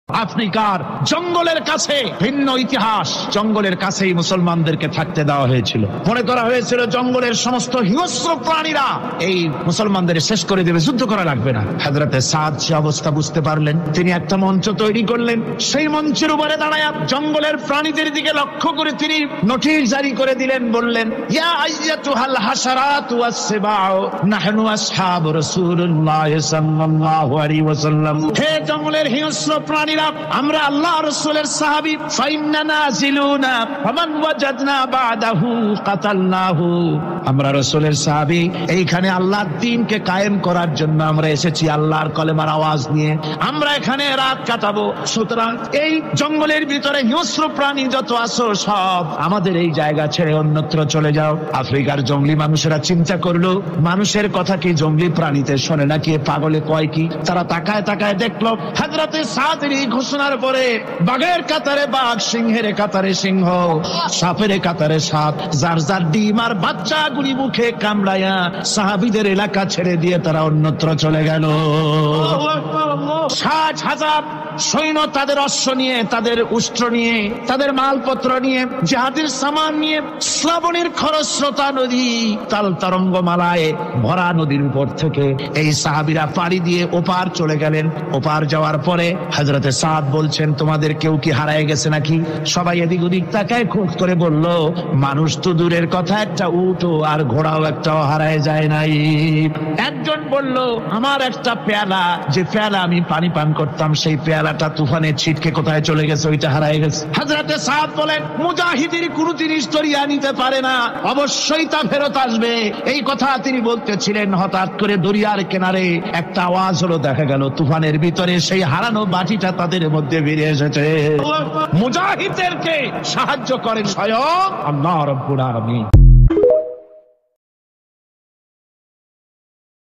আফ্রিকার জঙ্গলের কাছে ভিন্ন ইতিহাস, জঙ্গলের কাছেই মুসলমানদেরকে থাকতে দেওয়া হয়েছিল। মনে করা হয়েছিল জঙ্গলের সমস্ত হিংস্র প্রাণীরা এই মুসলমানদের শেষ করে দেবে, যুদ্ধ করা লাগবে না। হযরতে সাদ সে অবস্থা বুঝতে পারলেন, তিনি একটা মঞ্চ তৈরি করলেন। সেই মঞ্চের উপরে দাঁড়ায় জঙ্গলের প্রাণীদের দিকে লক্ষ্য করে তিনি নোটিশ জারি করে দিলেন, বললেন, ইয়া আইয়াতুহাল হাশারাতু ওয়াস-সিবাউ নাহনু আসহাবু রাসূলুল্লাহ সাল্লাল্লাহু আলাইহি ওয়াসাল্লাম। হে জঙ্গলের হিংস্র প্রাণী, আমরা আল্লাহ রাসূলের সাহাবী, ফাইন্না নাজিলুনা ফামান ওয়াজাদনা বাদাহু কাতালনাহু। আমরা রাসূলের সাহাবী, এইখানে আল্লাহর দ্বীনকে কায়েম করার জন্য আমরা এসেছি আল্লাহর কলেমার আওয়াজ নিয়ে, আমরা এখানে রাত কাটাবো। সুতরাং এই জঙ্গলের ভিতরে হিংস্র প্রাণী যত আছো সব আমাদের এই জায়গা ছেড়ে অন্যত্র চলে যাও। আফ্রিকার জঙ্গলি মানুষেরা চিন্তা করলো, মানুষের কথা কি জঙ্গলি প্রাণীতে শোনে নাকি, পাগলে কয় কি? তারা তাকায় তাকায় দেখলো হযরতে সাদের ঘোষণার পরে বাঘের কাতারে বাঘ, সিংহের কাতারে সিংহ, সাপের কাতারে সাপ, যার যার ডিম আর বাচ্চাগুলি মুখে কামড়ায়া সাহাবীদের এলাকা ছেড়ে দিয়ে তারা অন্যত্র চলে গেল। 60,000 সৈন্য তাদের অশ্ব নিয়ে, তাদের উষ্ট্র নিয়ে, তাদের মালপত্র নিয়ে, জাহাজের সামান নিয়ে শ্রাবণের খরস্রোতা নদী তাল তরঙ্গমালায় ভরা নদীর উপর থেকে এই সাহাবীরা পাড়ি দিয়ে ওপার চলে গেলেন। ওপার যাওয়ার পরে হযরতে সাদ বলছেন, তোমাদের কেউ কি হারায় গেছে নাকি? সবাই এদিক ওদিক তাকায় খুব করে বলল, মানুষ তো দূরের কথা, একটা উটও আর ঘোড়াও একটাও হারায় যায় নাই। একজন বলল, আমার একটা পেয়ালা, যে পেয়ালা আমি পানি পান করতাম, সেই পেয়ালাটা তুফানে ছিটকে কোথায় চলে গেছে, ওইটা হারায় গেছে। হযরতে সাদ বলেন, মুজাহিদের কোন জিনিস দরিয়া নিতে পারে না, অবশ্যই তা ফেরত আসবে। এই কথা তিনি বলতেছিলেন, হঠাৎ করে দরিয়ার কিনারে একটা আওয়াজ হলো, দেখা গেল তুফানের ভিতরে সেই হারানো বাটিটা তাদের মধ্যে বেরিয়ে এসেছে। মুজাহিদদেরকে সাহায্য করেন স্বয়ং আল্লাহ রাব্বুল আলামিন।